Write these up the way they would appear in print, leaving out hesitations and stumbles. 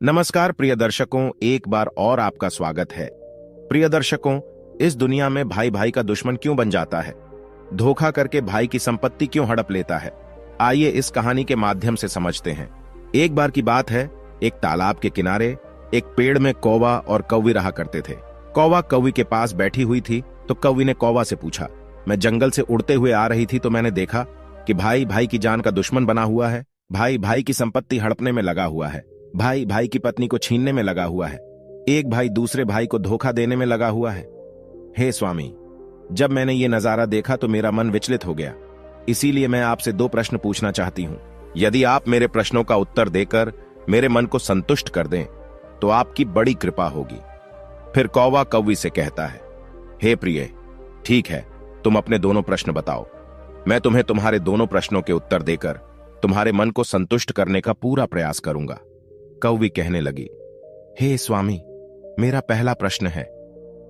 नमस्कार प्रिय दर्शकों, एक बार और आपका स्वागत है। प्रिय दर्शकों, इस दुनिया में भाई भाई का दुश्मन क्यों बन जाता है? धोखा करके भाई की संपत्ति क्यों हड़प लेता है? आइए इस कहानी के माध्यम से समझते हैं। एक बार की बात है, एक तालाब के किनारे एक पेड़ में कौवा और कौवी रहा करते थे। कौवा कौवी के पास बैठी हुई थी तो कौवी ने कौवा से पूछा, मैं जंगल से उड़ते हुए आ रही थी तो मैंने देखा कि भाई भाई की जान का दुश्मन बना हुआ है। भाई भाई की संपत्ति हड़पने में लगा हुआ है। भाई भाई की पत्नी को छीनने में लगा हुआ है। एक भाई दूसरे भाई को धोखा देने में लगा हुआ है। हे स्वामी, जब मैंने ये नजारा देखा तो मेरा मन विचलित हो गया। इसीलिए मैं आपसे 2 प्रश्न पूछना चाहती हूं। यदि आप मेरे प्रश्नों का उत्तर देकर मेरे मन को संतुष्ट कर दें तो आपकी बड़ी कृपा होगी। फिर कौवा कौवी से कहता है, हे प्रिय, ठीक है, तुम अपने दोनों प्रश्न बताओ। मैं तुम्हें तुम्हारे दोनों प्रश्नों के उत्तर देकर तुम्हारे मन को संतुष्ट करने का पूरा प्रयास करूंगा। कौवी कहने लगी, हे स्वामी, मेरा पहला प्रश्न है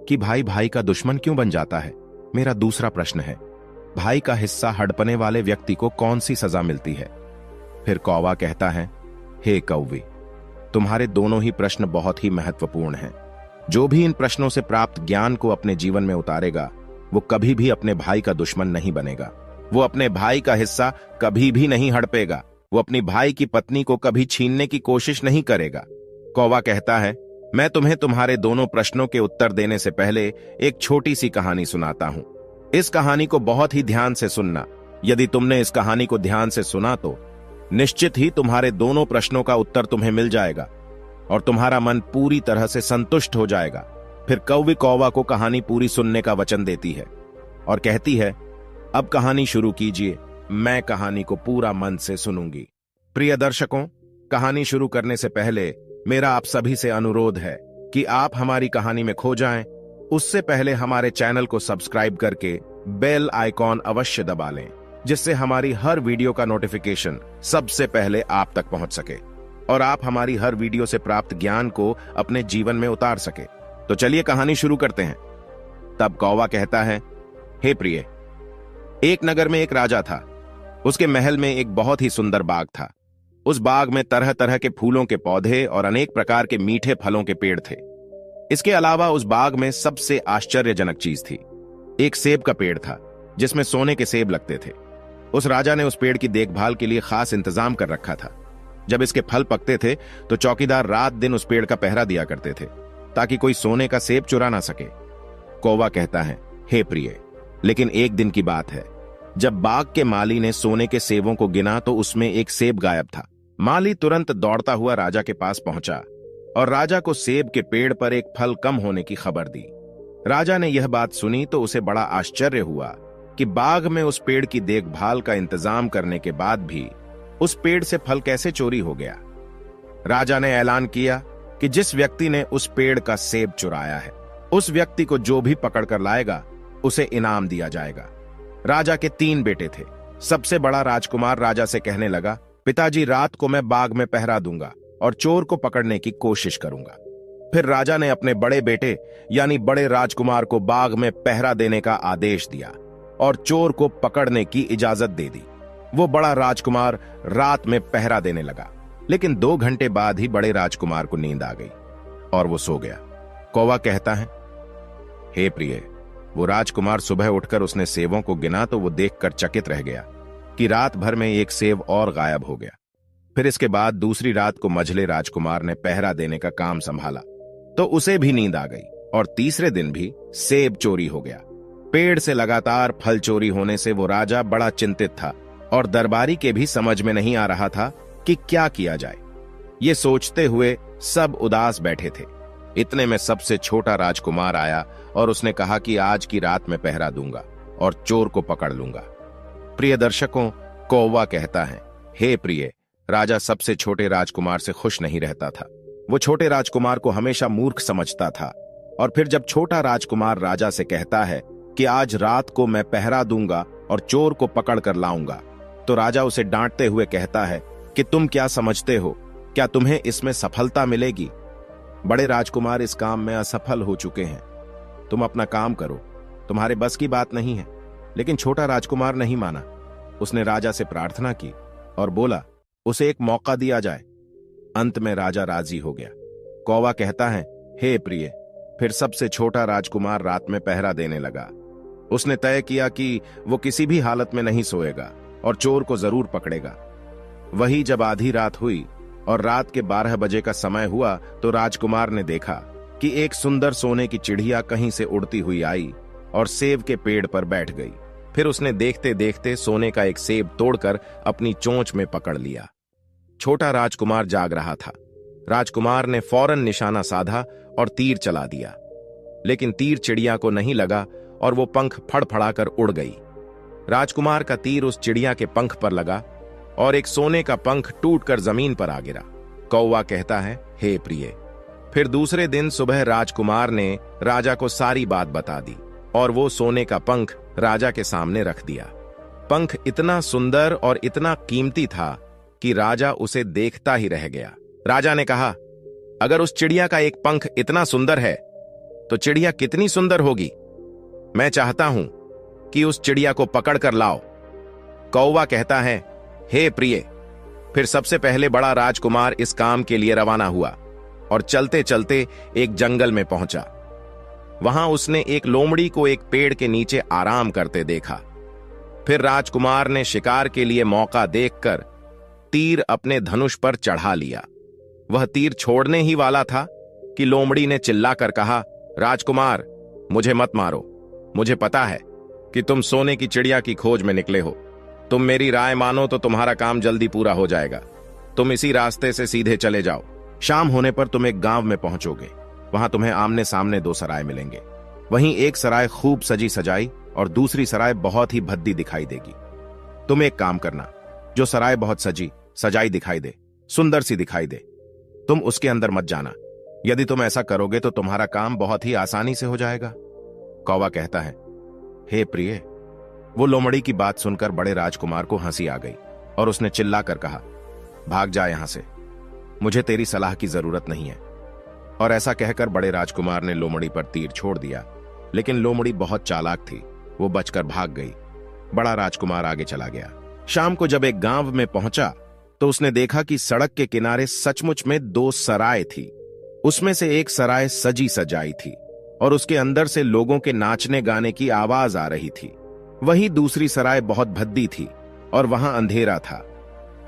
कि भाई भाई का दुश्मन क्यों बन जाता है। मेरा दूसरा प्रश्न है, भाई का हिस्सा हड़पने वाले व्यक्ति को कौन सी सजा मिलती है। फिर कौवा कहता है, हे कौवी, तुम्हारे दोनों ही प्रश्न बहुत ही महत्वपूर्ण हैं। जो भी इन प्रश्नों से प्राप्त ज्ञान को अपने जीवन में उतारेगा वो कभी भी अपने भाई का दुश्मन नहीं बनेगा। वो अपने भाई का हिस्सा कभी भी नहीं हड़पेगा। वो अपनी भाई की पत्नी को कभी छीनने की कोशिश नहीं करेगा। कौवा कहता है, मैं तुम्हें तुम्हारे दोनों प्रश्नों के उत्तर देने से पहले एक छोटी सी कहानी सुनाता हूं। इस कहानी को बहुत ही ध्यान से सुनना। यदि तुमने इस कहानी को ध्यान से सुना तो निश्चित ही तुम्हारे दोनों प्रश्नों का उत्तर तुम्हें मिल जाएगा और तुम्हारा मन पूरी तरह से संतुष्ट हो जाएगा। फिर कौवी कौवा को कहानी पूरी सुनने का वचन देती है और कहती है, अब कहानी शुरू कीजिए, मैं कहानी को पूरा मन से सुनूंगी। प्रिय दर्शकों, कहानी शुरू करने से पहले मेरा आप सभी से अनुरोध है कि आप हमारी कहानी में खो जाएं। उससे पहले हमारे चैनल को सब्सक्राइब करके बेल आइकॉन अवश्य दबा लें, जिससे हमारी हर वीडियो का नोटिफिकेशन सबसे पहले आप तक पहुंच सके और आप हमारी हर वीडियो से प्राप्त ज्ञान को अपने जीवन में उतार सके। तो चलिए कहानी शुरू करते हैं। तब कौवा कहता है, हे प्रिय, एक नगर में एक राजा था। उसके महल में एक बहुत ही सुंदर बाग था। उस बाग में तरह तरह के फूलों के पौधे और अनेक प्रकार के मीठे फलों के पेड़ थे। इसके अलावा उस बाग में सबसे आश्चर्यजनक चीज थी, एक सेब का पेड़ था जिसमें सोने के सेब लगते थे। उस राजा ने उस पेड़ की देखभाल के लिए खास इंतजाम कर रखा था। जब इसके फल पकते थे तो चौकीदार रात दिन उस पेड़ का पहरा दिया करते थे ताकि कोई सोने का सेब चुरा ना सके। कौवा कहता है, हे प्रिय, लेकिन एक दिन की बात है, जब बाग के माली ने सोने के सेबों को गिना तो उसमें एक सेब गायब था। माली तुरंत दौड़ता हुआ राजा के पास पहुंचा और राजा को सेब के पेड़ पर एक फल कम होने की खबर दी। राजा ने यह बात सुनी तो उसे बड़ा आश्चर्य हुआ कि बाग में उस पेड़ की देखभाल का इंतजाम करने के बाद भी उस पेड़ से फल कैसे चोरी हो गया। राजा ने ऐलान किया कि जिस व्यक्ति ने उस पेड़ का सेब चुराया है, उस व्यक्ति को जो भी पकड़ कर लाएगा उसे इनाम दिया जाएगा। राजा के 3 बेटे थे। सबसे बड़ा राजकुमार राजा से कहने लगा, पिताजी, रात को मैं बाग में पहरा दूंगा और चोर को पकड़ने की कोशिश करूंगा। फिर राजा ने अपने बड़े बेटे यानी बड़े राजकुमार को बाग में पहरा देने का आदेश दिया और चोर को पकड़ने की इजाजत दे दी। वो बड़ा राजकुमार रात में पहरा देने लगा, लेकिन 2 घंटे बाद ही बड़े राजकुमार को नींद आ गई और वो सो गया। कौवा कहता है, हे प्रिय, वो राजकुमार सुबह उठकर उसने सेबों को गिना तो वो देखकर चकित रह गया कि रात भर में एक सेब और गायब हो गया। फिर इसके बाद दूसरी रात को मझले राजकुमार ने पहरा देने का काम संभाला तो उसे भी नींद आ गई और तीसरे दिन भी सेब चोरी हो गया। पेड़ से लगातार फल चोरी होने से वो राजा बड़ा चिंतित था और दरबारी के भी समझ में नहीं आ रहा था कि क्या किया जाए। ये सोचते हुए सब उदास बैठे थे। इतने में सबसे छोटा राजकुमार आया और उसने कहा कि आज की रात में पहरा दूंगा और चोर को पकड़ लूंगा। प्रिय दर्शकों, कौवा कहता है, हे प्रिय, राजा सबसे छोटे राजकुमार से खुश नहीं रहता था। वो छोटे राजकुमार को हमेशा मूर्ख समझता था और फिर जब छोटा राजकुमार राजा से कहता है कि आज रात को मैं पहरा दूंगा और चोर को पकड़ कर लाऊंगा, तो राजा उसे डांटते हुए कहता है कि तुम क्या समझते हो, क्या तुम्हें इसमें सफलता मिलेगी? बड़े राजकुमार इस काम में असफल हो चुके हैं। तुम अपना काम करो, तुम्हारे बस की बात नहीं है। लेकिन छोटा राजकुमार नहीं माना। उसने राजा से प्रार्थना की और बोला, उसे एक मौका दिया जाए। अंत में राजा राजी हो गया। कौवा कहता है, हे प्रिय। फिर सबसे छोटा राजकुमार रात में पहरा देने लगा। उसने तय किया कि वो किसी भी हालत में नहीं सोएगा और चोर को जरूर पकड़ेगा। वही जब आधी रात हुई और रात के 12 बजे का समय हुआ तो राजकुमार ने देखा कि एक सुंदर सोने की चिड़िया कहीं से उड़ती हुई आई और सेब के पेड़ पर बैठ गई। फिर उसने देखते देखते सोने का एक सेब तोड़कर अपनी चोंच में पकड़ लिया। छोटा राजकुमार जाग रहा था। राजकुमार ने फौरन निशाना साधा और तीर चला दिया, लेकिन तीर चिड़िया को नहीं लगा और वो पंख फड़फड़ाकर उड़ गई। राजकुमार का तीर उस चिड़िया के पंख पर लगा और एक सोने का पंख टूटकर जमीन पर आ गिरा। कौवा कहता है, हे प्रिय। फिर दूसरे दिन सुबह राजकुमार ने राजा को सारी बात बता दी और वो सोने का पंख राजा के सामने रख दिया। पंख इतना सुंदर और इतना कीमती था कि राजा उसे देखता ही रह गया। राजा ने कहा, अगर उस चिड़िया का एक पंख इतना सुंदर है तो चिड़िया कितनी सुंदर होगी। मैं चाहता हूं कि उस चिड़िया को पकड़ कर लाओ। कौवा कहता है, हे प्रिय। फिर सबसे पहले बड़ा राजकुमार इस काम के लिए रवाना हुआ और चलते चलते एक जंगल में पहुंचा। वहां उसने एक लोमड़ी को एक पेड़ के नीचे आराम करते देखा। फिर राजकुमार ने शिकार के लिए मौका देखकर तीर अपने धनुष पर चढ़ा लिया। वह तीर छोड़ने ही वाला था कि लोमड़ी ने चिल्लाकर कहा, राजकुमार, मुझे मत मारो। मुझे पता है कि तुम सोने की चिड़िया की खोज में निकले हो। तुम मेरी राय मानो तो तुम्हारा काम जल्दी पूरा हो जाएगा। तुम इसी रास्ते से सीधे चले जाओ। शाम होने पर तुम एक गांव में पहुंचोगे। वहां तुम्हें आमने सामने 2 सराय मिलेंगे। वहीं एक सराय खूब सजी सजाई और दूसरी सराय बहुत ही भद्दी दिखाई देगी। तुम एक काम करना, जो सराय बहुत सजी सजाई दिखाई दे, सुंदर सी दिखाई दे, तुम उसके अंदर मत जाना। यदि तुम ऐसा करोगे तो तुम्हारा काम बहुत ही आसानी से हो जाएगा। कौवा कहता है, हे प्रिय। वो लोमड़ी की बात सुनकर बड़े राजकुमार को हंसी आ गई और उसने चिल्लाकर कहा, भाग जा यहां से, मुझे तेरी सलाह की जरूरत नहीं है। और ऐसा कहकर बड़े राजकुमार ने लोमड़ी पर तीर छोड़ दिया, लेकिन लोमड़ी बहुत चालाक थी, वो बचकर भाग गई। बड़ा राजकुमार आगे चला गया। शाम को जब एक गांव में पहुंचा तो उसने देखा कि सड़क के किनारे सचमुच में 2 सराय थी। उसमें से एक सराय सजी सजाई थी और उसके अंदर से लोगों के नाचने गाने की आवाज आ रही थी। वही दूसरी सराय बहुत भद्दी थी और वहां अंधेरा था।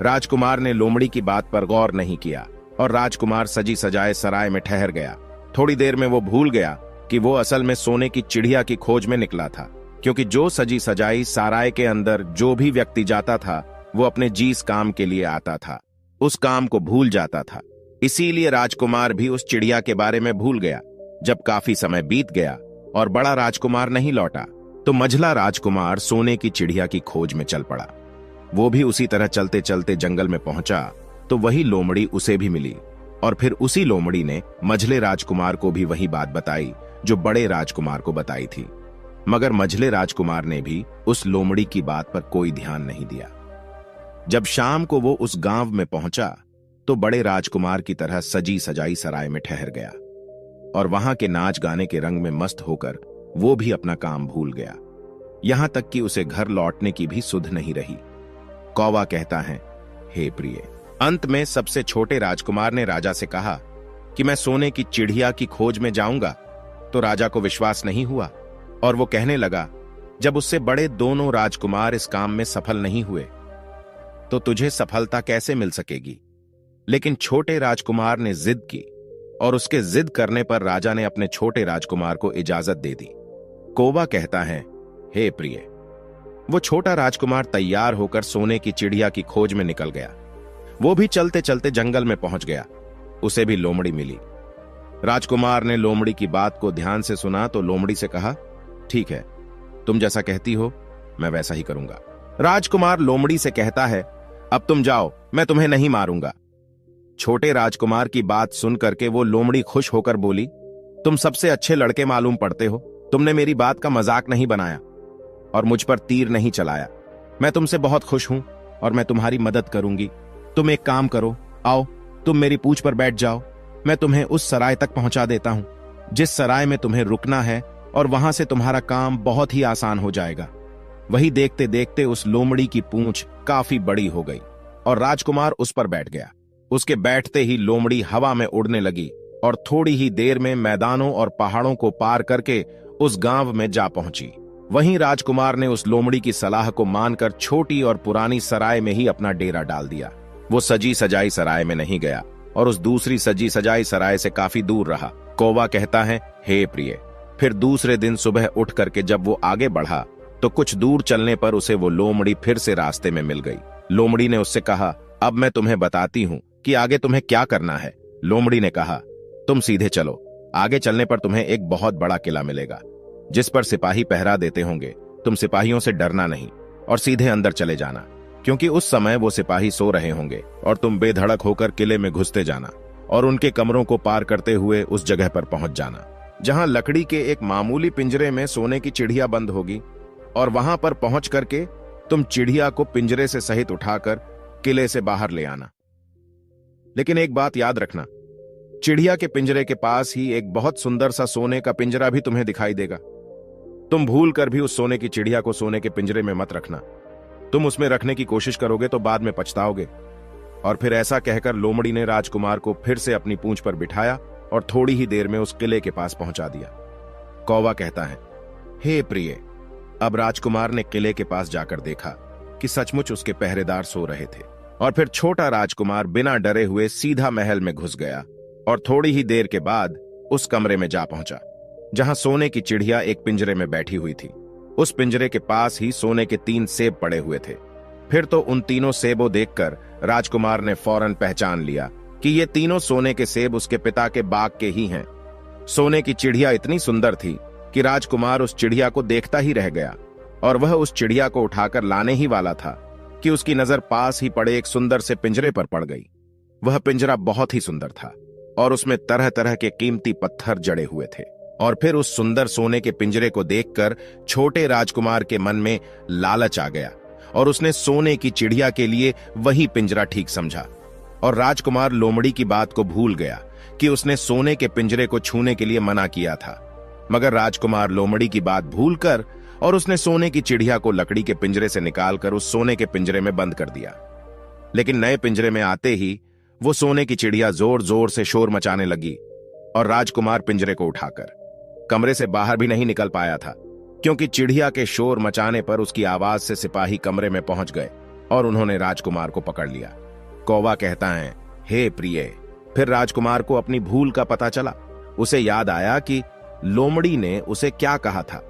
राजकुमार ने लोमड़ी की बात पर गौर नहीं किया और राजकुमार सजी सजाए सराय में ठहर गया। थोड़ी देर में वो भूल गया कि वो असल में सोने की चिड़िया की खोज में निकला था, क्योंकि जो सजी सजाई सराय के अंदर जो भी व्यक्ति जाता था वो अपने जीस काम के लिए आता था, उस काम को भूल जाता था। इसीलिए राजकुमार भी उस चिड़िया के बारे में भूल गया। जब काफी समय बीत गया और बड़ा राजकुमार नहीं लौटा तो मझला राजकुमार सोने की चिड़िया की खोज में चल पड़ा। वो भी उसी तरह चलते चलते जंगल में पहुंचा तो वही लोमड़ी उसे भी मिली और फिर उसी लोमड़ी ने मझले राजकुमार को भी वही बात बताई जो बड़े राजकुमार को बताई थी। मगर मझले राजकुमार ने भी उस लोमड़ी की बात पर कोई ध्यान नहीं दिया। जब शाम को वो उस गांव में पहुंचा तो बड़े राजकुमार की तरह सजी सजाई सराय में ठहर गया और वहां के नाच गाने के रंग में मस्त होकर वो भी अपना काम भूल गया। यहां तक कि उसे घर लौटने की भी सुध नहीं रही। कौवा कहता है, हे प्रिय। अंत में सबसे छोटे राजकुमार ने राजा से कहा कि मैं सोने की चिड़िया की खोज में जाऊंगा। तो राजा को विश्वास नहीं हुआ और वो कहने लगा, जब उससे बड़े दोनों राजकुमार इस काम में सफल नहीं हुए तो तुझे सफलता कैसे मिल सकेगी। लेकिन छोटे राजकुमार ने जिद की और उसके जिद करने पर राजा ने अपने छोटे राजकुमार को इजाजत दे दी। कौवा कहता है, हे प्रिय। वो छोटा राजकुमार तैयार होकर सोने की चिड़िया की खोज में निकल गया। वो भी चलते चलते जंगल में पहुंच गया। उसे भी लोमड़ी मिली। राजकुमार ने लोमड़ी की बात को ध्यान से सुना तो लोमड़ी से कहा, ठीक है, तुम जैसा कहती हो मैं वैसा ही करूंगा। राजकुमार लोमड़ी से कहता है, अब तुम जाओ, मैं तुम्हें नहीं मारूंगा। छोटे राजकुमार की बात सुनकर के वो लोमड़ी खुश होकर बोली, तुम सबसे अच्छे लड़के मालूम पड़ते हो। तुमने मेरी बात का मजाक नहीं बनाया और मुझ पर तीर नहीं चलाया। मैं तुमसे बहुत खुश हूं और मैं तुम्हारी मदद करूंगी। तुम एक काम करो, आओ तुम मेरी पूंछ पर बैठ जाओ। मैं तुम्हें उस सराय तक पहुंचा देता हूं जिस सराय में तुम्हें रुकना है और वहां से तुम्हारा काम बहुत ही आसान हो जाएगा। वही देखते देखते उस लोमड़ी की पूंछ काफी बड़ी हो गई और राजकुमार उस पर बैठ गया। उसके बैठते ही लोमड़ी हवा में उड़ने लगी और थोड़ी ही देर में मैदानों और पहाड़ों को पार करके उस गांव में जा पहुंची। वहीं राजकुमार ने उस लोमड़ी की सलाह को मानकर छोटी और पुरानी सराय में ही अपना डेरा डाल दिया। वो सजी सजाई सराय में नहीं गया और उस दूसरी सजी सजाई सराय से काफी दूर रहा। कौवा कहता है, हे प्रिय। फिर दूसरे दिन सुबह उठ करके जब वो आगे बढ़ा तो कुछ दूर चलने पर उसे वो लोमड़ी फिर से रास्ते में मिल गई। लोमड़ी ने उससे कहा, अब मैं तुम्हें बताती हूँ कि आगे तुम्हें क्या करना है। लोमड़ी ने कहा, तुम सीधे चलो। आगे चलने पर तुम्हें एक बहुत बड़ा किला मिलेगा जिस पर सिपाही पहरा देते होंगे। तुम सिपाहियों से डरना नहीं और सीधे अंदर चले जाना, क्योंकि उस समय वो सिपाही सो रहे होंगे और तुम बेधड़क होकर किले में घुसते जाना और उनके कमरों को पार करते हुए उस जगह पर पहुंच जाना जहां लकड़ी के एक मामूली पिंजरे में सोने की चिड़िया बंद होगी, और वहां पर पहुंच करके तुम चिड़िया को पिंजरे से सहित उठाकर किले से बाहर ले आना। लेकिन एक बात याद रखना, चिड़िया के पिंजरे के पास ही एक बहुत सुंदर सा सोने का पिंजरा भी तुम्हें दिखाई देगा। तुम भूल कर भी उस सोने की चिड़िया को सोने के पिंजरे में मत रखना। तुम उसमें रखने की कोशिश करोगे तो बाद में पछताओगे। और फिर ऐसा कहकर लोमड़ी ने राजकुमार को फिर से अपनी पूंछ पर बिठाया और थोड़ी ही देर में उस किले के पास पहुंचा दिया। कौवा कहता है, हे प्रिय। अब राजकुमार ने किले के पास जाकर देखा कि सचमुच उसके पहरेदार सो रहे थे, और फिर छोटा राजकुमार बिना डरे हुए सीधा महल में घुस गया और थोड़ी ही देर के बाद उस कमरे में जा पहुंचा जहां सोने की चिड़िया एक पिंजरे में बैठी हुई थी। उस पिंजरे के पास ही सोने के 3 सेब पड़े हुए थे। फिर तो उन तीनों सेबों देखकर राजकुमार ने फौरन पहचान लिया कि ये तीनों सोने के सेब उसके पिता के बाग के ही हैं। सोने की चिड़िया इतनी सुंदर थी कि राजकुमार उस चिड़िया को देखता ही रह गया, और वह उस चिड़िया को उठाकर लाने ही वाला था कि उसकी नजर पास ही पड़े एक सुंदर से पिंजरे पर पड़ गई। वह पिंजरा बहुत ही सुंदर था और उसमें तरह तरह के कीमती पत्थर जड़े हुए थे। और फिर उस सुंदर सोने के पिंजरे को देखकर छोटे राजकुमार के मन में लालच आ गया और उसने सोने की चिड़िया के लिए वही पिंजरा ठीक समझा। और राजकुमार लोमड़ी की बात को भूल गया कि उसने सोने के पिंजरे को छूने के लिए मना किया था। मगर राजकुमार लोमड़ी की बात भूलकर और उसने सोने की चिड़िया को लकड़ी के पिंजरे से निकालकर उस सोने के पिंजरे में बंद कर दिया। लेकिन नए पिंजरे में आते ही वो सोने की चिड़िया जोर जोर से शोर मचाने लगी और राजकुमार पिंजरे को उठाकर कमरे से बाहर भी नहीं निकल पाया था, क्योंकि चिड़िया के शोर मचाने पर उसकी आवाज से सिपाही कमरे में पहुंच गए और उन्होंने राजकुमार को पकड़ लिया। कौवा कहता है, हे प्रिय। फिर राजकुमार को अपनी भूल का पता चला। उसे याद आया कि लोमड़ी ने उसे क्या कहा था।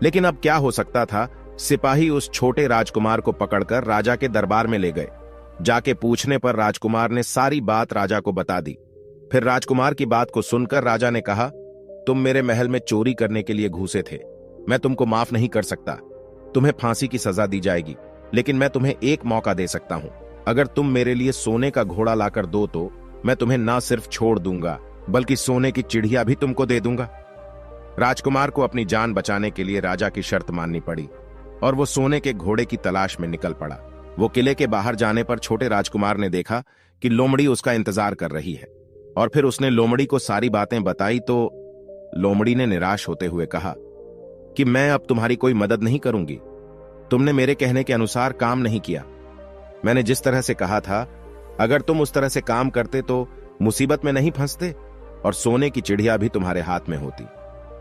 लेकिन अब क्या हो सकता था। सिपाही उस छोटे राजकुमार को पकड़कर राजा के दरबार में ले गए। जाके पूछने पर राजकुमार ने सारी बात राजा को बता दी। फिर राजकुमार की बात को सुनकर राजा ने कहा, तुम मेरे महल में चोरी करने के लिए घुसे थे। मैं तुमको माफ नहीं कर सकता। तुम्हें फांसी की सजा दी जाएगी, लेकिन मैं तुम्हें एक मौका दे सकता हूं। अगर तुम मेरे लिए सोने का घोड़ा लाकर दो तो मैं तुम्हें ना सिर्फ छोड़ दूंगा बल्कि सोने की चिड़िया भी तुमको दे दूंगा। राजकुमार को अपनी जान बचाने के लिए राजा की शर्त माननी पड़ी और वो सोने के घोड़े की तलाश में निकल पड़ा। वो किले के बाहर जाने पर छोटे राजकुमार ने देखा कि लोमड़ी उसका इंतजार कर रही है, और फिर उसने लोमड़ी को सारी बातें बताई तो लोमड़ी ने निराश होते हुए कहा कि मैं अब तुम्हारी कोई मदद नहीं करूंगी। तुमने मेरे कहने के अनुसार काम नहीं किया। मैंने जिस तरह से कहा था, अगर तुम उस तरह से काम करते तो मुसीबत में नहीं फंसते और सोने की चिड़िया भी तुम्हारे हाथ में होती।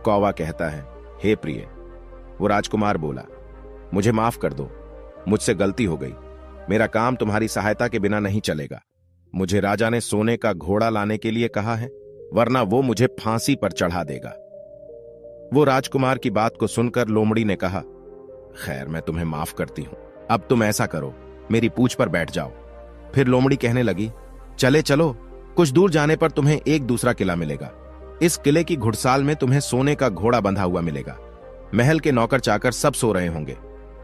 कौवा कहता है, हे प्रिय। वो राजकुमार बोला, मुझे माफ कर दो, मुझसे गलती हो गई। मेरा काम तुम्हारी सहायता के बिना नहीं चलेगा। मुझे राजा ने सोने का घोड़ा लाने के लिए कहा है, वरना वो मुझे फांसी पर चढ़ा देगा। वो राजकुमार की बात को सुनकर लोमड़ी ने कहा, खैर मैं तुम्हें माफ करती हूं। अब तुम ऐसा करो, मेरी पूंछ पर बैठ जाओ। फिर लोमड़ी कहने लगी, चले चलो, कुछ दूर जाने पर तुम्हें एक दूसरा किला मिलेगा। इस किले की घुड़साल में तुम्हें सोने का घोड़ा बंधा हुआ मिलेगा। महल के नौकर चाकर सब सो रहे होंगे।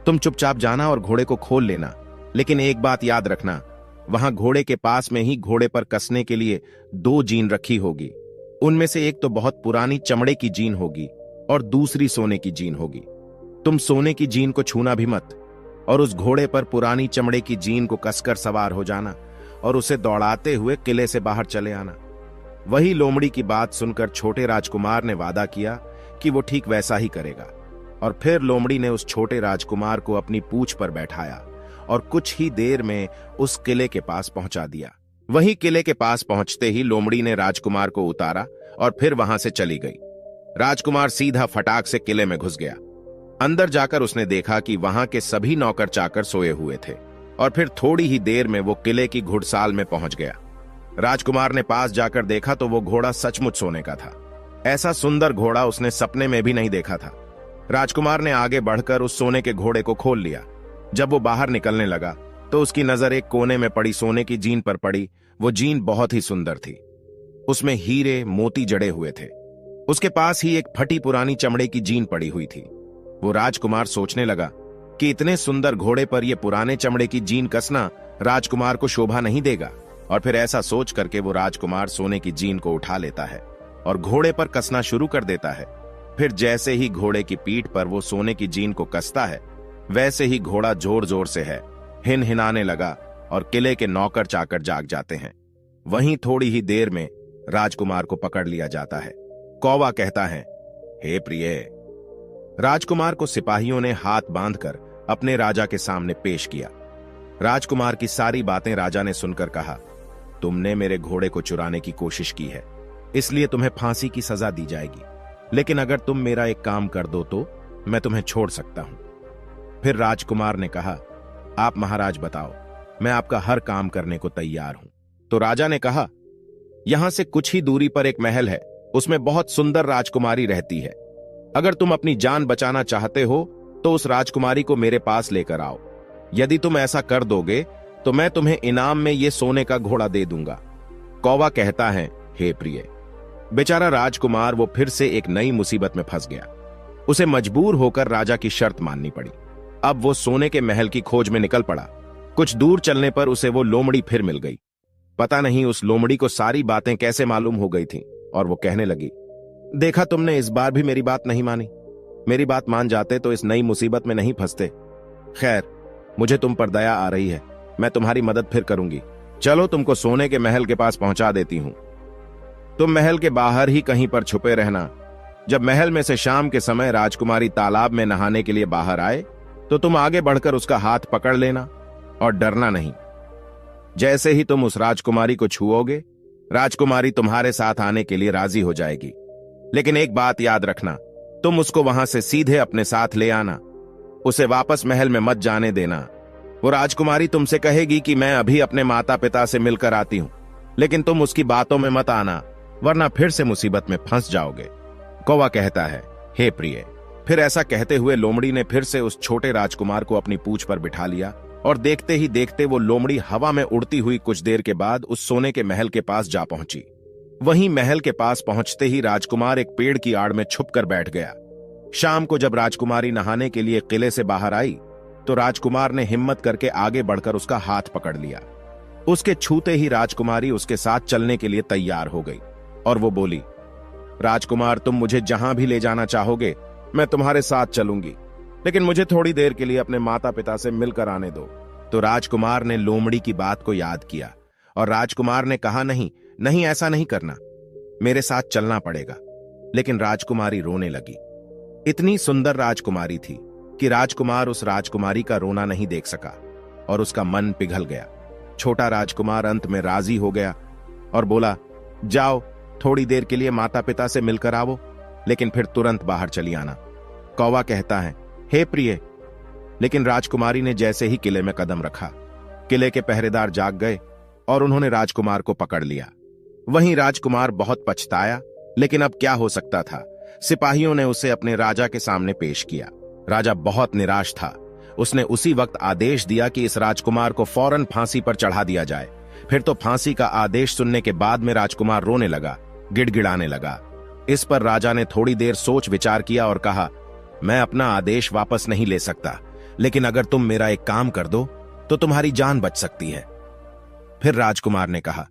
तुम चुपचाप जाना और घोड़े को खोल लेना। लेकिन एक बात याद रखना, वहां घोड़े के पास में ही घोड़े पर कसने के लिए 2 जीन रखी होगी। उनमें से एक तो बहुत पुरानी चमड़े की जीन होगी और दूसरी सोने की जीन होगी। तुम सोने की जीन को छूना भी मत और उस घोड़े पर पुरानी चमड़े की जीन को कसकर सवार हो जाना और उसे दौड़ाते हुए किले से बाहर चले आना। वही लोमड़ी की बात सुनकर छोटे राजकुमार ने वादा किया कि वो ठीक वैसा ही करेगा। और फिर लोमड़ी ने उस छोटे राजकुमार को अपनी पूंछ पर बैठाया और कुछ ही देर में उस किले के पास पहुंचा दिया। वहीं किले के पास पहुंचते ही लोमड़ी ने राजकुमार को उतारा और फिर वहां से चली गई। राजकुमार सीधा फटाक से किले में घुस गया। अंदर जाकर उसने देखा कि वहां के सभी नौकर चाकर सोए हुए थे और फिर थोड़ी ही देर में वो किले की घुड़साल में पहुंच गया। राजकुमार ने पास जाकर देखा तो वो घोड़ा सचमुच सोने का था। ऐसा सुंदर घोड़ा उसने सपने में भी नहीं देखा था। राजकुमार ने आगे बढ़कर उस सोने के घोड़े को खोल लिया। जब वो बाहर निकलने लगा तो उसकी नजर एक कोने में पड़ी सोने की जीन पर पड़ी। वो जीन बहुत ही सुंदर थी। उसमें हीरे मोती जड़े हुए थे। उसके पास ही एक फटी पुरानी चमड़े की जीन पड़ी हुई थी। वो राजकुमार सोचने लगा कि इतने सुंदर घोड़े पर यह पुराने चमड़े की जीन कसना राजकुमार को शोभा नहीं देगा। और फिर ऐसा सोच करके वो राजकुमार सोने की जीन को उठा लेता है और घोड़े पर कसना शुरू कर देता है। फिर जैसे ही घोड़े की पीठ पर वो सोने की जीन को कसता है, वैसे ही घोड़ा जोर जोर से हिनहिनाने लगा और किले के नौकर चाकर जाग जाते हैं। वहीं थोड़ी ही देर में राजकुमार को पकड़ लिया जाता है। कौवा कहता है, हे प्रिय। राजकुमार को सिपाहियों ने हाथ बांधकर अपने राजा के सामने पेश किया। राजकुमार की सारी बातें राजा ने सुनकर कहा, तुमने मेरे घोड़े को चुराने की कोशिश की है, इसलिए तुम्हें फांसी की सजा दी जाएगी। लेकिन अगर तुम मेरा एक काम कर दो तो मैं तुम्हें छोड़ सकता हूं। फिर राजकुमार ने कहा, आप महाराज बताओ, मैं आपका हर काम करने को तैयार हूं। तो राजा ने कहा, यहां से कुछ ही दूरी पर एक महल है, उसमें बहुत सुंदर राजकुमारी रहती है। अगर तुम अपनी जान बचाना चाहते हो तो उस राजकुमारी को मेरे पास लेकर आओ। यदि तुम ऐसा कर दोगे तो मैं तुम्हें इनाम में ये सोने का घोड़ा दे दूंगा। कौवा कहता है, हे प्रिय। बेचारा राजकुमार वो फिर से एक नई मुसीबत में फंस गया। उसे मजबूर होकर राजा की शर्त माननी पड़ी। अब वो सोने के महल की खोज में निकल पड़ा। कुछ दूर चलने पर उसे वो लोमड़ी फिर मिल गई। पता नहीं उस लोमड़ी को सारी बातें कैसे मालूम हो गई थी और वो कहने लगी, देखा तुमने, इस बार भी मेरी बात नहीं मानी। मेरी बात मान जाते तो इस नई मुसीबत में नहीं फंसते। खैर, मुझे तुम पर दया आ रही है, मैं तुम्हारी मदद फिर करूंगी। चलो, तुमको सोने के महल के पास पहुंचा देती हूं। तुम महल के बाहर ही कहीं पर छुपे रहना। जब महल में से शाम के समय राजकुमारी तालाब में नहाने के लिए बाहर आए तो तुम आगे बढ़कर उसका हाथ पकड़ लेना और डरना नहीं। जैसे ही तुम उस राजकुमारी को छुओगे, राजकुमारी तुम्हारे साथ आने के लिए राजी हो जाएगी। लेकिन एक बात याद रखना, तुम उसको वहां से सीधे अपने साथ ले आना। उसे वापस महल में मत जाने देना। वो राजकुमारी तुमसे कहेगी कि मैं अभी अपने माता पिता से मिलकर आती हूं, लेकिन तुम उसकी बातों में मत आना, वरना फिर से मुसीबत में फंस जाओगे। कौवा कहता है, हे प्रिय। फिर ऐसा कहते हुए लोमड़ी ने फिर से उस छोटे राजकुमार को अपनी पूंछ पर बिठा लिया और देखते ही देखते वो लोमड़ी हवा में उड़ती हुई कुछ देर के बाद उस सोने के महल के पास जा पहुंची। वहीं महल के पास पहुंचते ही राजकुमार एक पेड़ की आड़ में छुपकर बैठ गया। शाम को जब राजकुमारी नहाने के लिए किले से बाहर आई तो राजकुमार ने हिम्मत करके आगे बढ़कर उसका हाथ पकड़ लिया। उसके छूते ही राजकुमारी उसके साथ चलने के लिए तैयार हो गई और वो बोली, राजकुमार, तुम मुझे जहां भी ले जाना चाहोगे मैं तुम्हारे साथ चलूंगी, लेकिन मुझे थोड़ी देर के लिए अपने माता पिता से मिलकर आने दो। तो राजकुमार ने लोमड़ी की बात को याद किया और राजकुमार ने कहा, नहीं नहीं, ऐसा नहीं करना, मेरे साथ चलना पड़ेगा। लेकिन राजकुमारी रोने लगी। इतनी सुंदर राजकुमारी थी कि राजकुमार उस राजकुमारी का रोना नहीं देख सका और उसका मन पिघल गया। छोटा राजकुमार अंत में राजी हो गया और बोला, जाओ, थोड़ी देर के लिए माता पिता से मिलकर आओ, लेकिन फिर तुरंत बाहर चली आना। कौवा कहता है, हे प्रिय। लेकिन राजकुमारी ने जैसे ही किले में कदम रखा, किले के पहरेदार जाग गए और उन्होंने राजकुमार को पकड़ लिया। वहीं राजकुमार बहुत पछताया, लेकिन अब क्या हो सकता था। सिपाहियों ने उसे अपने राजा के सामने पेश किया। राजा बहुत निराश था। उसने उसी वक्त आदेश दिया कि इस राजकुमार को फौरन फांसी पर चढ़ा दिया जाए। फिर तो फांसी का आदेश सुनने के बाद में राजकुमार रोने लगा, गिड़गिड़ाने लगा। इस पर राजा ने थोड़ी देर सोच विचार किया और कहा, मैं अपना आदेश वापस नहीं ले सकता, लेकिन अगर तुम मेरा एक काम कर दो तो तुम्हारी जान बच सकती है। फिर राजकुमार ने कहा,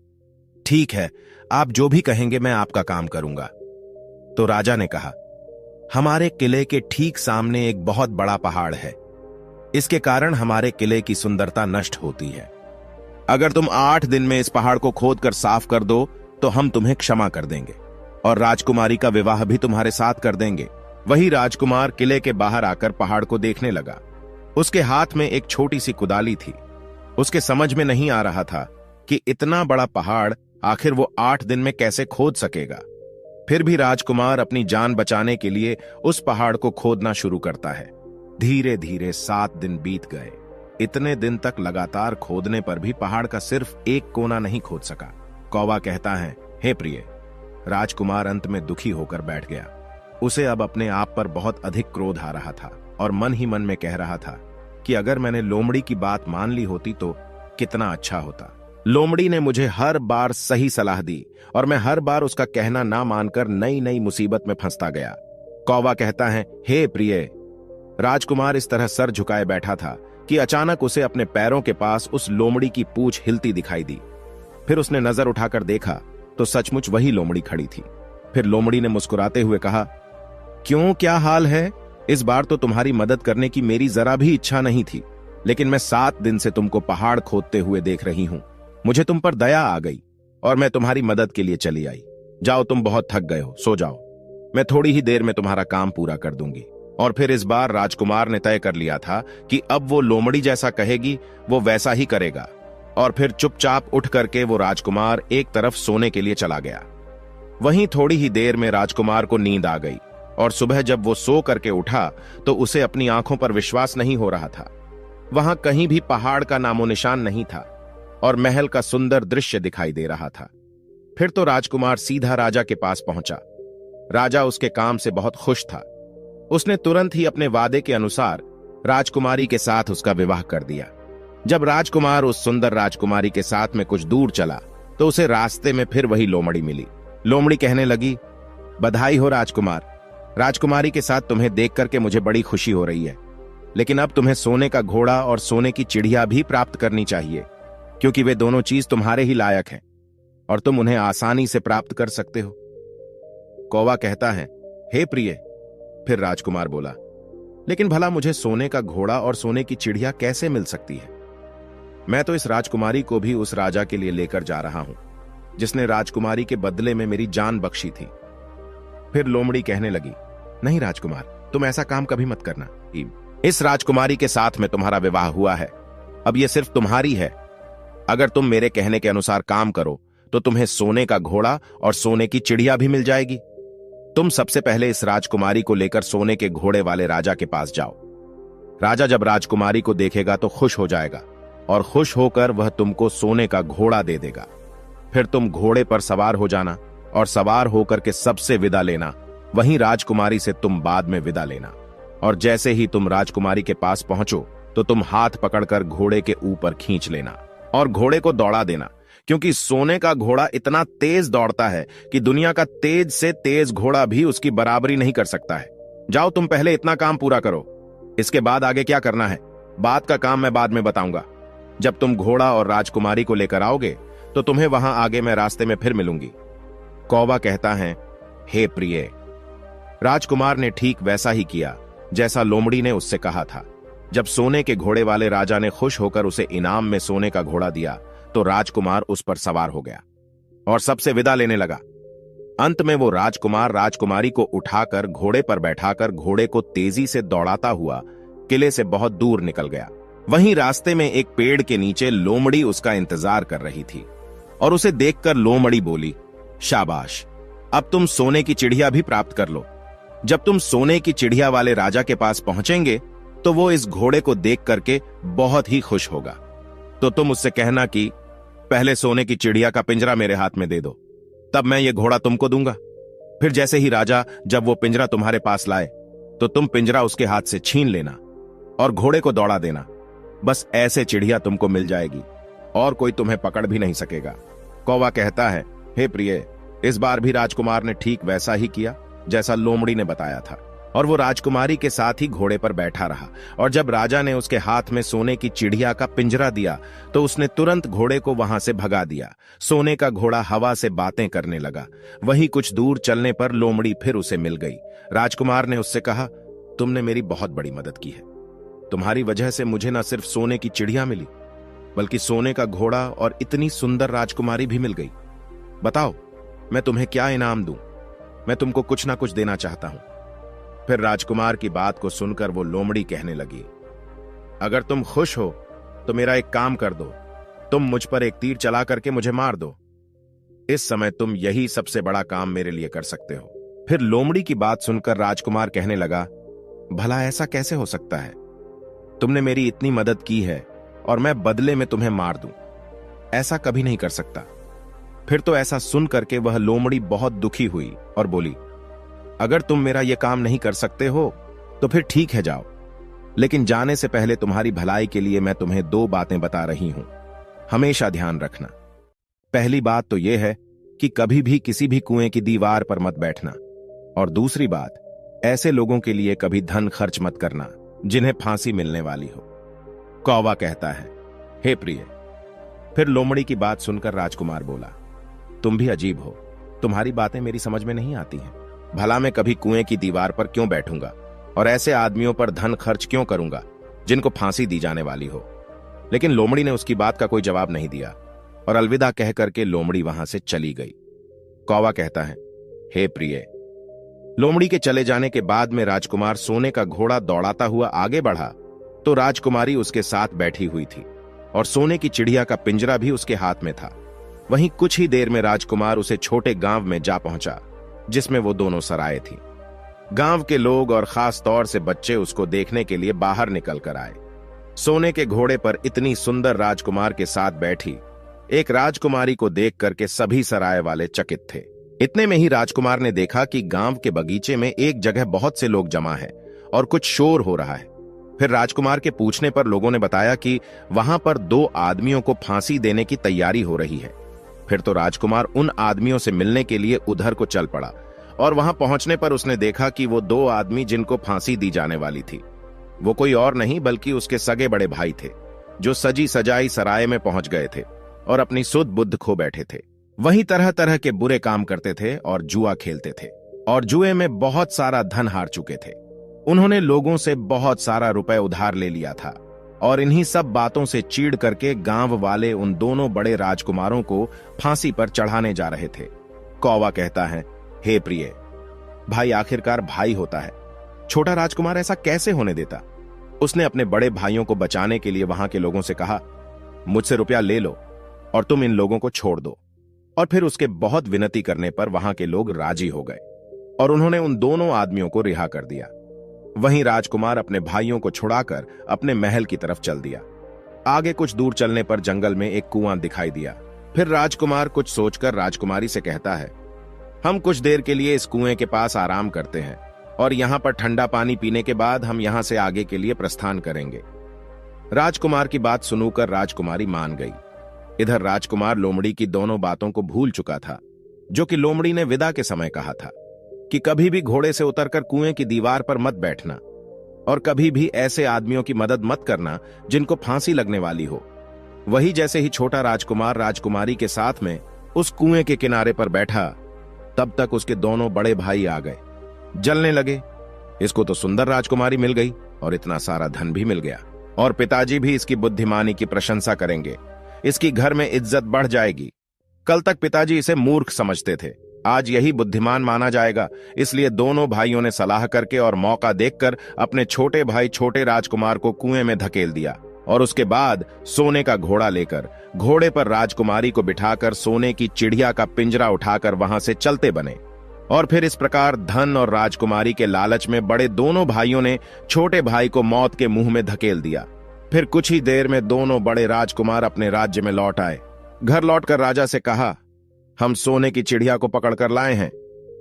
ठीक है, आप जो भी कहेंगे मैं आपका काम करूंगा। तो राजा ने कहा, हमारे किले के ठीक सामने एक बहुत बड़ा पहाड़ है। इसके कारण हमारे किले की सुंदरता नष्ट होती है। अगर तुम 8 दिन में इस पहाड़ को खोदकर साफ कर दो तो हम तुम्हें क्षमा कर देंगे और राजकुमारी का विवाह भी तुम्हारे साथ कर देंगे। वही राजकुमार किले के बाहर आकर पहाड़ को देखने लगा। उसके हाथ में एक छोटी सी कुदाली थी। उसके समझ में नहीं आ रहा था कि इतना बड़ा पहाड़ आखिर वो 8 दिन में कैसे खोद सकेगा। फिर भी राजकुमार अपनी जान बचाने के लिए उस पहाड़ को खोदना शुरू करता है। धीरे धीरे 7 दिन बीत गए। इतने दिन तक लगातार खोदने पर भी पहाड़ का सिर्फ एक कोना नहीं खोद सका। कौवा कहता है, हे प्रिय। राजकुमार अंत में दुखी होकर बैठ गया। उसे अब अपने आप पर बहुत अधिक क्रोध आ रहा था और मन ही मन में कह रहा था कि अगर मैंने लोमड़ी की बात मान ली होती तो कितना अच्छा होता। लोमड़ी ने मुझे हर बार सही सलाह दी और मैं हर बार उसका कहना ना मानकर नई नई मुसीबत में फंसता गया। कौवा कहता है, हे प्रिय। राजकुमार इस तरह सर झुकाए बैठा था कि अचानक उसे अपने पैरों के पास उस लोमड़ी की पूंछ हिलती दिखाई दी। फिर उसने नजर उठाकर देखा तो सचमुच वही लोमड़ी खड़ी थी। फिर लोमड़ी ने मुस्कुराते हुए कहा, क्यों, क्या हाल है? इस बार तो तुम्हारी मदद करने की मेरी जरा भी इच्छा नहीं थी, लेकिन मैं 7 दिन से तुमको पहाड़ खोदते हुए देख रही हूं। मुझे तुम पर दया आ गई और मैं तुम्हारी मदद के लिए चली आई। जाओ, तुम बहुत थक गए हो, सो जाओ। मैं थोड़ी ही देर में तुम्हारा काम पूरा कर दूंगी। और फिर इस बार राजकुमार ने तय कर लिया था कि अब वो लोमड़ी जैसा कहेगी वो वैसा ही करेगा। और फिर चुपचाप उठ करके वो राजकुमार एक तरफ सोने के लिए चला गया। वहीं थोड़ी ही देर में राजकुमार को नींद आ गई और सुबह जब वो सो करके उठा तो उसे अपनी आंखों पर विश्वास नहीं हो रहा था। वहां कहीं भी पहाड़ का नामो निशान नहीं था और महल का सुंदर दृश्य दिखाई दे रहा था। फिर तो राजकुमार सीधा राजा के पास पहुंचा। राजा उसके काम से बहुत खुश था। उसने तुरंत ही अपने वादे के अनुसार राजकुमारी के साथ उसका विवाह कर दिया। जब राजकुमार उस सुंदर राजकुमारी के साथ में कुछ दूर चला तो उसे रास्ते में फिर वही लोमड़ी मिली। लोमड़ी कहने लगी, बधाई हो राजकुमार। राजकुमारी के साथ तुम्हें देख करके मुझे बड़ी खुशी हो रही है, लेकिन अब तुम्हें सोने का घोड़ा और सोने की चिड़िया भी प्राप्त करनी चाहिए, क्योंकि वे दोनों चीज तुम्हारे ही लायक हैं और तुम उन्हें आसानी से प्राप्त कर सकते हो। कौवा कहता है, हे प्रिय। फिर राजकुमार बोला, लेकिन भला मुझे सोने का घोड़ा और सोने की चिड़िया कैसे मिल सकती है? मैं तो इस राजकुमारी को भी उस राजा के लिए लेकर जा रहा हूं जिसने राजकुमारी के बदले में मेरी जान बख्शी थी। फिर लोमड़ी कहने लगी, नहीं राजकुमार, तुम ऐसा काम कभी मत करना। इस राजकुमारी के साथ में तुम्हारा विवाह हुआ है, अब यह सिर्फ तुम्हारी है। अगर तुम मेरे कहने के अनुसार काम करो तो तुम्हें सोने का घोड़ा और सोने की चिड़िया भी मिल जाएगी। तुम सबसे पहले इस राजकुमारी को लेकर सोने के घोड़े वाले राजा के पास जाओ। राजा जब राजकुमारी को देखेगा तो खुश हो जाएगा और खुश होकर वह तुमको सोने का घोड़ा दे देगा। फिर तुम घोड़े पर सवार हो जाना और सवार होकर के सबसे विदा लेना। वहीं राजकुमारी से तुम बाद में विदा लेना। और जैसे ही तुम राजकुमारी के पास पहुंचो तो तुम हाथ पकड़कर घोड़े के ऊपर खींच लेना और घोड़े को दौड़ा देना, क्योंकि सोने का घोड़ा इतना तेज दौड़ता है कि दुनिया का तेज से तेज घोड़ा भी उसकी बराबरी नहीं कर सकता है। जाओ, तुम पहले इतना काम पूरा करो। इसके बाद आगे क्या करना है, बात का काम मैं बाद में बताऊंगा। जब तुम घोड़ा और राजकुमारी को लेकर आओगे तो तुम्हें वहां आगे मैं रास्ते में फिर मिलूंगी। कौवा कहता है, हे प्रिय। राजकुमार ने ठीक वैसा ही किया जैसा लोमड़ी ने उससे कहा था। जब सोने के घोड़े वाले राजा ने खुश होकर उसे इनाम में सोने का घोड़ा दिया तो राजकुमार उस पर सवार हो गया और सबसे विदा लेने लगा। अंत में वो राजकुमार राजकुमारी को उठाकर घोड़े पर बैठाकर घोड़े को तेजी से दौड़ाता हुआ किले से बहुत दूर निकल गया। वहीं रास्ते में एक पेड़ के नीचे लोमड़ी उसका इंतजार कर रही थी और उसे देखकर लोमड़ी बोली, शाबाश, अब तुम सोने की चिड़िया भी प्राप्त कर लो। जब तुम सोने की चिड़िया वाले राजा के पास पहुंचेंगे तो वो इस घोड़े को देख करके बहुत ही खुश होगा। तो तुम उससे कहना कि पहले सोने की चिड़िया का पिंजरा मेरे हाथ में दे दो, तब मैं ये घोड़ा तुमको दूंगा। फिर जैसे ही राजा जब वो पिंजरा तुम्हारे पास लाए तो तुम पिंजरा उसके हाथ से छीन लेना और घोड़े को दौड़ा देना। बस ऐसे चिड़िया तुमको मिल जाएगी और कोई तुम्हें पकड़ भी नहीं सकेगा। कौवा कहता है, हे प्रिय। इस बार भी राजकुमार ने ठीक वैसा ही किया जैसा लोमड़ी ने बताया था और वो राजकुमारी के साथ ही घोड़े पर बैठा रहा। और जब राजा ने उसके हाथ में सोने की चिड़िया का पिंजरा दिया तो उसने तुरंत घोड़े को वहां से भगा दिया। सोने का घोड़ा हवा से बातें करने लगा। वहीं कुछ दूर चलने पर लोमड़ी फिर उसे मिल गई। राजकुमार ने उससे कहा, तुमने मेरी बहुत बड़ी मदद की है। तुम्हारी वजह से मुझे न सिर्फ सोने की चिड़िया मिली बल्कि सोने का घोड़ा और इतनी सुंदर राजकुमारी भी मिल गई। बताओ, मैं तुम्हें क्या इनाम दूं? मैं तुमको कुछ ना कुछ देना चाहता हूं। फिर राजकुमार की बात को सुनकर वो लोमड़ी कहने लगी, अगर तुम खुश हो तो मेरा एक काम कर दो। तुम मुझ पर एक तीर चला करके मुझे मार दो। इस समय तुम यही सबसे बड़ा काम मेरे लिए कर सकते हो। फिर लोमड़ी की बात सुनकर राजकुमार कहने लगा, भला ऐसा कैसे हो सकता है? तुमने मेरी इतनी मदद की है और मैं बदले में तुम्हें मार दूं? ऐसा कभी नहीं कर सकता। फिर तो ऐसा सुन करके वह लोमड़ी बहुत दुखी हुई और बोली, अगर तुम मेरा यह काम नहीं कर सकते हो तो फिर ठीक है, जाओ। लेकिन जाने से पहले तुम्हारी भलाई के लिए मैं तुम्हें 2 बातें बता रही हूं, हमेशा ध्यान रखना। पहली बात तो यह है कि कभी भी किसी भी कुएं की दीवार पर मत बैठना, और दूसरी बात, ऐसे लोगों के लिए कभी धन खर्च मत करना जिन्हें फांसी मिलने वाली हो। कौवा कहता है, हे प्रिय। फिर लोमड़ी की बात सुनकर राजकुमार बोला, तुम भी अजीब हो, तुम्हारी बातें मेरी समझ में नहीं आती हैं। भला मैं कभी कुएं की दीवार पर क्यों बैठूंगा और ऐसे आदमियों पर धन खर्च क्यों करूंगा जिनको फांसी दी जाने वाली हो? लेकिन लोमड़ी ने उसकी बात का कोई जवाब नहीं दिया और अलविदा कह करके लोमड़ी वहां से चली गई। कौवा कहता है, हे प्रिय। लोमड़ी के चले जाने के बाद में राजकुमार सोने का घोड़ा दौड़ाता हुआ आगे बढ़ा तो राजकुमारी उसके साथ बैठी हुई थी और सोने की चिड़िया का पिंजरा भी उसके हाथ में था। वहीं कुछ ही देर में राजकुमार उसे छोटे गांव में जा पहुंचा जिसमें वो दोनों सराय थी। गांव के लोग और खास तौर से बच्चे उसको देखने के लिए बाहर निकल कर आए। सोने के घोड़े पर इतनी सुंदर राजकुमार के साथ बैठी एक राजकुमारी को देख करके सभी सराय वाले चकित थे। इतने में ही राजकुमार ने देखा कि गांव के बगीचे में एक जगह बहुत से लोग जमा है और कुछ शोर हो रहा है। फिर राजकुमार के पूछने पर लोगों ने बताया कि वहां पर 2 आदमियों को फांसी देने की तैयारी हो रही है। फिर तो राजकुमार उन आदमियों से मिलने के लिए उधर को चल पड़ा और वहां पहुंचने पर उसने देखा कि वो 2 आदमी जिनको फांसी दी जाने वाली थी वो कोई और नहीं बल्कि उसके सगे बड़े भाई थे, जो सजी सजाई सराय में पहुंच गए थे और अपनी सुध बुद्ध खो बैठे थे। वहीं तरह तरह के बुरे काम करते थे और जुआ खेलते थे और जुए में बहुत सारा धन हार चुके थे। उन्होंने लोगों से बहुत सारा रुपए उधार ले लिया था और इन्हीं सब बातों से चीड़ करके गांव वाले उन दोनों बड़े राजकुमारों को फांसी पर चढ़ाने जा रहे थे। कौवा कहता है, हे प्रिय। भाई आखिरकार भाई होता है, छोटा राजकुमार ऐसा कैसे होने देता? उसने अपने बड़े भाइयों को बचाने के लिए वहां के लोगों से कहा, मुझसे रुपया ले लो और तुम इन लोगों को छोड़ दो। और फिर उसके बहुत विनती करने पर वहां के लोग राजी हो गए और उन्होंने उन दोनों आदमियों को रिहा कर दिया। वहीं राजकुमार अपने भाइयों को छुड़ाकर अपने महल की तरफ चल दिया। आगे कुछ दूर चलने पर जंगल में एक कुआं दिखाई दिया। फिर राजकुमार कुछ सोचकर राजकुमारी से कहता है, हम कुछ देर के लिए इस कुएं के पास आराम करते हैं और यहां पर ठंडा पानी पीने के बाद हम यहां से आगे के लिए प्रस्थान करेंगे। राजकुमार की बात सुनकर राजकुमारी मान गई। इधर राजकुमार लोमड़ी की दोनों बातों को भूल चुका था, जो कि लोमड़ी ने विदा के समय कहा था कि कभी भी घोड़े से उतरकर कुएं की दीवार पर मत बैठना और कभी भी ऐसे आदमियों की मदद मत करना जिनको फांसी लगने वाली हो। वही जैसे ही छोटा राजकुमार राजकुमारी के साथ में उस कुएं के किनारे पर बैठा, तब तक उसके दोनों बड़े भाई आ गए। जलने लगे, इसको तो सुंदर राजकुमारी मिल गई और इतना सारा धन भी मिल गया और पिताजी भी इसकी बुद्धिमानी की प्रशंसा करेंगे, इसकी घर में इज्जत बढ़ जाएगी। कल तक पिताजी इसे मूर्ख समझते थे, आज यही बुद्धिमान माना जाएगा। इसलिए दोनों भाइयों ने सलाह करके और मौका देखकर अपने छोटे भाई छोटे राजकुमार को कुएं में धकेल दिया और उसके बाद सोने का घोड़ा लेकर घोड़े पर राजकुमारी को बिठाकर सोने की चिड़िया का पिंजरा उठाकर वहां से चलते बने। और फिर इस प्रकार धन और राजकुमारी के लालच में बड़े दोनों भाइयों ने छोटे भाई को मौत के मुंह में धकेल दिया। फिर कुछ ही देर में दोनों बड़े राजकुमार अपने राज्य में लौट आए। घर लौटकर राजा से कहा, हम सोने की चिड़िया को पकड़कर लाए हैं।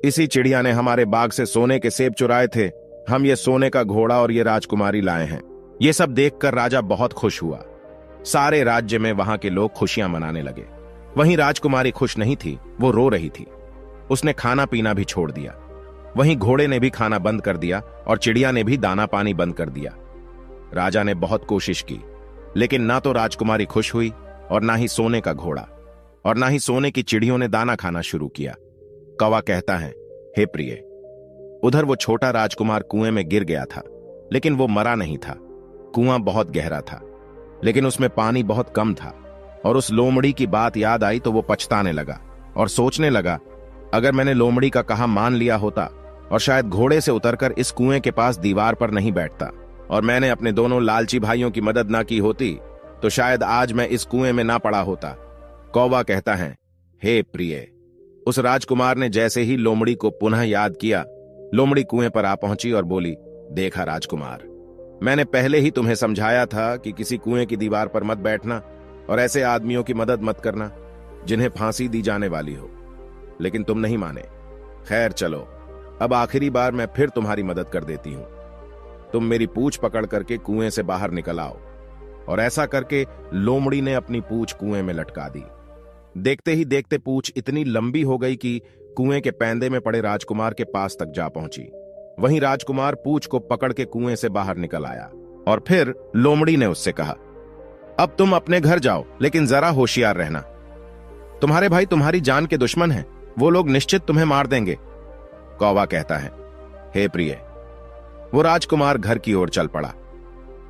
इसी चिड़िया ने हमारे बाग से सोने के सेब चुराए थे। हम ये सोने का घोड़ा और ये राजकुमारी लाए हैं। ये सब देखकर राजा बहुत खुश हुआ। सारे राज्य में वहां के लोग खुशियां मनाने लगे। वहीं राजकुमारी खुश नहीं थी, वो रो रही थी। उसने खाना पीना भी छोड़ दिया। वहीं घोड़े ने भी खाना बंद कर दिया और चिड़िया ने भी दाना पानी बंद कर दिया। राजा ने बहुत कोशिश की, लेकिन ना तो राजकुमारी खुश हुई और ना ही सोने का घोड़ा और ना ही सोने की चिड़ियों ने दाना खाना शुरू किया। कौवा कहता है, हे प्रिय। उधर वो छोटा राजकुमार कुएं में गिर गया था, लेकिन वो मरा नहीं था। कुआं बहुत गहरा था, लेकिन उसमें पानी बहुत कम था और उस लोमड़ी की बात याद आई तो वो पछताने लगा और सोचने लगा, अगर मैंने लोमड़ी का कहा मान लिया होता और शायद घोड़े से उतरकर इस कुएं के पास दीवार पर नहीं बैठता और मैंने अपने दोनों लालची भाइयों की मदद ना की होती, तो शायद आज मैं इस कुएं में ना पड़ा होता। कौवा कहता है, हे प्रिय। उस राजकुमार ने जैसे ही लोमड़ी को पुनः याद किया, लोमड़ी कुएं पर आ पहुंची और बोली, देखा राजकुमार, मैंने पहले ही तुम्हें समझाया था कि किसी कुएं की दीवार पर मत बैठना और ऐसे आदमियों की मदद मत करना जिन्हें फांसी दी जाने वाली हो, लेकिन तुम नहीं माने। खैर चलो, अब आखिरी बार मैं फिर तुम्हारी मदद कर देती हूं। तुम मेरी पूंछ पकड़ करके कुएं से बाहर निकल आओ। और ऐसा करके लोमड़ी ने अपनी पूंछ कुएं में लटका दी। देखते ही देखते पूंछ इतनी लंबी हो गई कि कुएं के पैंदे में पड़े राजकुमार के पास तक जा पहुंची। वहीं राजकुमार पूंछ को पकड़ के कुएं से बाहर निकल आया और फिर लोमड़ी ने उससे कहा, अब तुम अपने घर जाओ, लेकिन जरा होशियार रहना। तुम्हारे भाई तुम्हारी जान के दुश्मन हैं, वो लोग निश्चित तुम्हें मार देंगे। कौवा कहता है, हे प्रिय। वो राजकुमार घर की ओर चल पड़ा।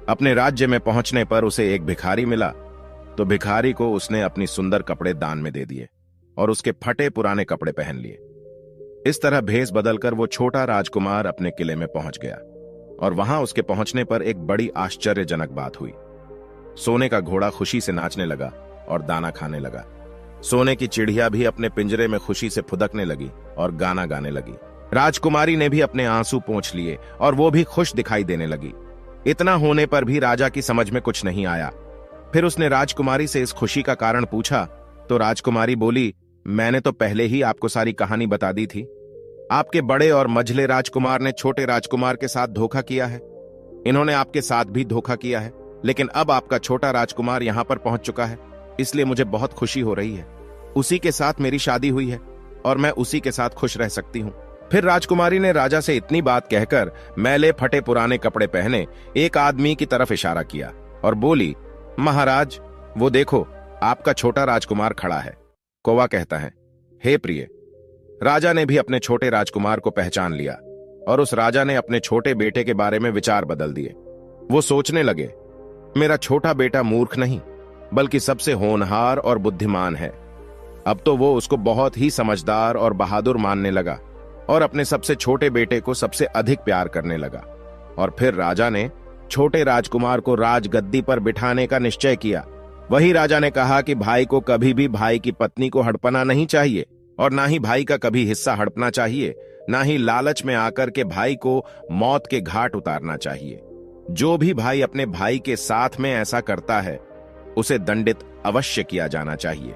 अपने राज्य में पहुंचने पर उसे एक भिखारी मिला, तो भिखारी को उसने अपनी सुंदर कपड़े दान में दे दिए और उसके फटे पुराने कपड़े पहन लिए। इस तरह भेष बदलकर वो छोटा राजकुमार अपने किले में पहुंच गया और वहां उसके पहुंचने पर एक बड़ी आश्चर्यजनक बात हुई। सोने का घोड़ा खुशी से नाचने लगा और दाना खाने लगा। सोने की चिड़िया भी अपने पिंजरे में खुशी से फुदकने लगी और गाना गाने लगी। राजकुमारी ने भी अपने आंसू पोंछ लिए और वो भी खुश दिखाई देने लगी। इतना होने पर भी राजा की समझ में कुछ नहीं आया। फिर उसने राजकुमारी से इस खुशी का कारण पूछा, तो राजकुमारी बोली, मैंने तो पहले ही आपको सारी कहानी बता दी थी। आपके बड़े और मझले राजकुमार ने छोटे राजकुमार के साथ धोखा किया है। इन्होंने आपके साथ भी धोखा किया है, लेकिन अब आपका छोटा राजकुमार यहां पर पहुंच चुका है, इसलिए मुझे बहुत खुशी हो रही है। उसी के साथ मेरी शादी हुई है और मैं उसी के साथ खुश रह सकती हूं। फिर राजकुमारी ने राजा से इतनी बात कहकर मैले फटे पुराने कपड़े पहने एक आदमी की तरफ इशारा किया और बोली, महाराज, वो देखो, आपका छोटा राजकुमार खड़ा है। कौवा कहता है, हे प्रिय। राजा ने भी अपने छोटे राजकुमार को पहचान लिया और उस राजा ने अपने छोटे बेटे के बारे में विचार बदल दिए। वो सोचने लगे, मेरा छोटा बेटा मूर्ख नहीं, बल्कि सबसे होनहार और बुद्धिमान है। अब तो वो उसको बहुत ही समझदार और बहादुर मानने लगा और अपने सबसे छोटे बेटे को सबसे अधिक प्यार करने लगा। और फिर राजा ने छोटे राजकुमार को राजगद्दी पर बिठाने का निश्चय किया। वही राजा ने कहा कि भाई को कभी भी भाई की पत्नी को हड़पना नहीं चाहिए और ना ही भाई का कभी हिस्सा हड़पना चाहिए, ना ही लालच में आकर के भाई को मौत के घाट उतारना चाहिए। जो भी भाई अपने भाई के साथ में ऐसा करता है, उसे दंडित अवश्य किया जाना चाहिए।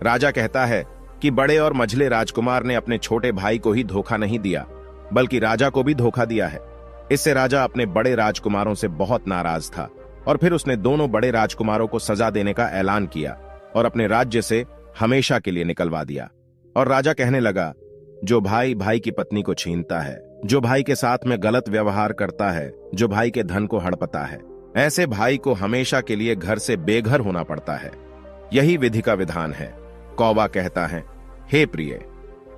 राजा कहता है कि बड़े और मझले राजकुमार ने अपने छोटे भाई को ही धोखा नहीं दिया, बल्कि राजा को भी धोखा दिया है। इससे राजा अपने बड़े राजकुमारों से बहुत नाराज था और फिर उसने दोनों बड़े राजकुमारों को सजा देने का ऐलान किया और अपने राज्य से हमेशा के लिए निकलवा दिया। और राजा कहने लगा, जो भाई भाई की पत्नी को छीनता है, जो भाई के साथ में गलत व्यवहार करता है, जो भाई के धन को हड़पता है, ऐसे भाई को हमेशा के लिए घर से बेघर होना पड़ता है। यही विधि का विधान है। कौवा कहता है, हे प्रिय।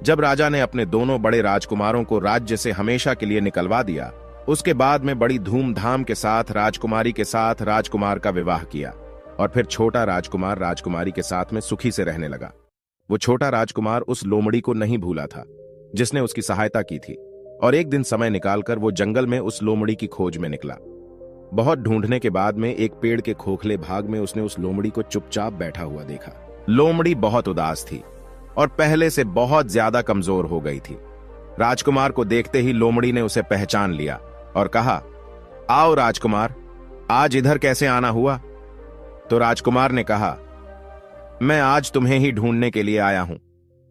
जब राजा ने अपने दोनों बड़े राजकुमारों को राज्य से हमेशा के लिए निकलवा दिया, उसके बाद में बड़ी धूमधाम के साथ राजकुमारी के साथ राजकुमार का विवाह किया और फिर छोटा राजकुमार राजकुमारी के साथ में सुखी से रहने लगा। वो छोटा राजकुमार उस लोमड़ी को नहीं भूला था जिसने उसकी सहायता की थी और एक दिन समय निकालकर वो जंगल में उस लोमड़ी की खोज में निकला। बहुत ढूंढने के बाद में एक पेड़ के खोखले भाग में उसने उस लोमड़ी को चुपचाप बैठा हुआ देखा। लोमड़ी बहुत उदास थी और पहले से बहुत ज्यादा कमजोर हो गई थी। राजकुमार को देखते ही लोमड़ी ने उसे पहचान लिया और कहा, आओ राजकुमार, आज इधर कैसे आना हुआ? तो राजकुमार ने कहा, मैं आज तुम्हें ही ढूंढने के लिए आया हूं।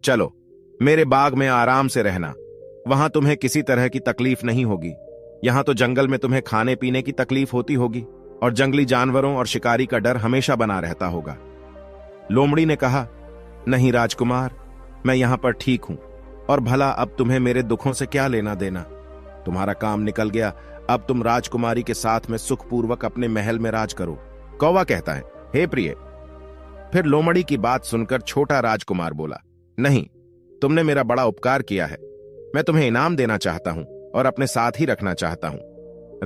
चलो मेरे बाग में आराम से रहना, वहां तुम्हें किसी तरह की तकलीफ नहीं होगी। यहां तो जंगल में तुम्हें खाने पीने की तकलीफ होती होगी और जंगली जानवरों और शिकारी का डर हमेशा बना रहता होगा। लोमड़ी ने कहा, नहीं राजकुमार, मैं यहां पर ठीक हूं और भला अब तुम्हें मेरे दुखों से क्या लेना देना? तुम्हारा काम निकल गया, अब तुम राजकुमारी के साथ में सुखपूर्वक अपने महल में राज करो। कौवा कहता है, हे प्रिय। फिर लोमड़ी की बात सुनकर छोटा राजकुमार बोला, नहीं, तुमने मेरा बड़ा उपकार किया है, मैं तुम्हें इनाम देना चाहता हूं और अपने साथ ही रखना चाहता हूं।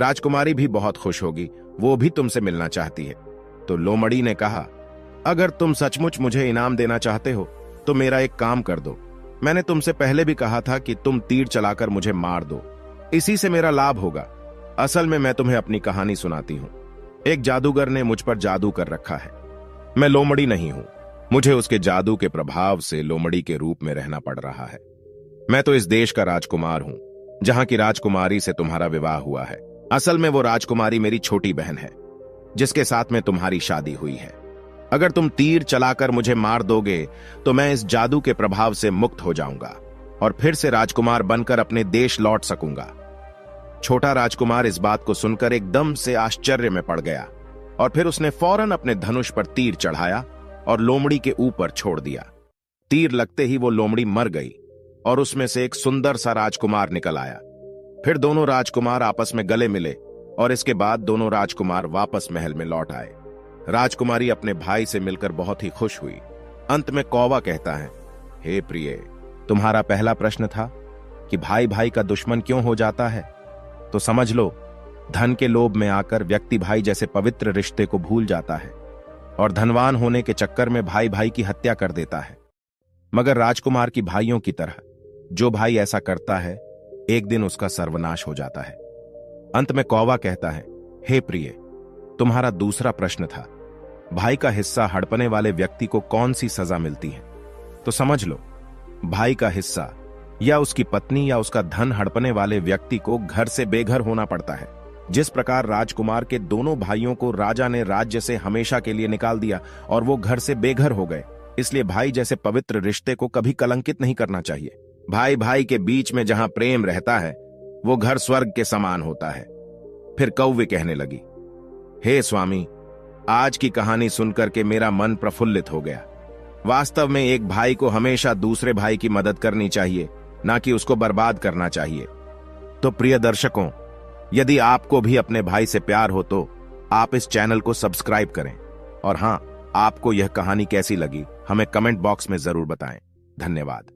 राजकुमारी भी बहुत खुश होगी, वो भी तुमसे मिलना चाहती है। तो लोमड़ी ने कहा, अगर तुम सचमुच मुझे इनाम देना चाहते हो तो मेरा एक काम कर दो। मैंने तुमसे पहले भी कहा था कि तुम तीर चलाकर मुझे मार दो, इसी से मेरा लाभ होगा। असल में मैं तुम्हें अपनी कहानी सुनाती हूं। एक जादूगर ने मुझ पर जादू कर रखा है। मैं लोमड़ी नहीं हूं, मुझे उसके जादू के प्रभाव से लोमड़ी के रूप में रहना पड़ रहा है। मैं तो इस देश का राजकुमार हूं, जहां की राजकुमारी से तुम्हारा विवाह हुआ है। असल में वो राजकुमारी मेरी छोटी बहन है, जिसके साथ में तुम्हारी शादी हुई है। अगर तुम तीर चलाकर मुझे मार दोगे तो मैं इस जादू के प्रभाव से मुक्त हो जाऊंगा और फिर से राजकुमार बनकर अपने देश लौट सकूंगा। छोटा राजकुमार इस बात को सुनकर एकदम से आश्चर्य में पड़ गया और फिर उसने फौरन अपने धनुष पर तीर चढ़ाया और लोमड़ी के ऊपर छोड़ दिया। तीर लगते ही वो लोमड़ी मर गई और उसमें से एक सुंदर सा राजकुमार निकल आया। फिर दोनों राजकुमार आपस में गले मिले और इसके बाद दोनों राजकुमार वापस महल में लौट आए। राजकुमारी अपने भाई से मिलकर बहुत ही खुश हुई। अंत में कौवा कहता है, हे प्रिय, तुम्हारा पहला प्रश्न था कि भाई भाई का दुश्मन क्यों हो जाता है, तो समझ लो, धन के लोभ में आकर व्यक्ति भाई जैसे पवित्र रिश्ते को भूल जाता है और धनवान होने के चक्कर में भाई भाई की हत्या कर देता है। मगर राजकुमार की भाइयों की तरह जो भाई ऐसा करता है, एक दिन उसका सर्वनाश हो जाता है। अंत में कौवा कहता है, हे प्रिय, तुम्हारा दूसरा प्रश्न था, भाई का हिस्सा हड़पने वाले व्यक्ति को कौन सी सजा मिलती है, तो समझ लो, भाई का हिस्सा या उसकी पत्नी या उसका धन हड़पने वाले व्यक्ति को घर से बेघर होना पड़ता है। जिस प्रकार राजकुमार के दोनों भाइयों को राजा ने राज्य से हमेशा के लिए निकाल दिया और वो घर से बेघर हो गए, इसलिए भाई जैसे पवित्र रिश्ते को कभी कलंकित नहीं करना चाहिए। भाई भाई के बीच में जहां प्रेम रहता है, वो घर स्वर्ग के समान होता है। फिर कौवे कहने लगी, हे स्वामी, आज की कहानी सुनकर के मेरा मन प्रफुल्लित हो गया। वास्तव में एक भाई को हमेशा दूसरे भाई की मदद करनी चाहिए, ना कि उसको बर्बाद करना चाहिए। तो प्रिय दर्शकों, यदि आपको भी अपने भाई से प्यार हो तो आप इस चैनल को सब्सक्राइब करें और हां, आपको यह कहानी कैसी लगी हमें कमेंट बॉक्स में जरूर बताएं। धन्यवाद।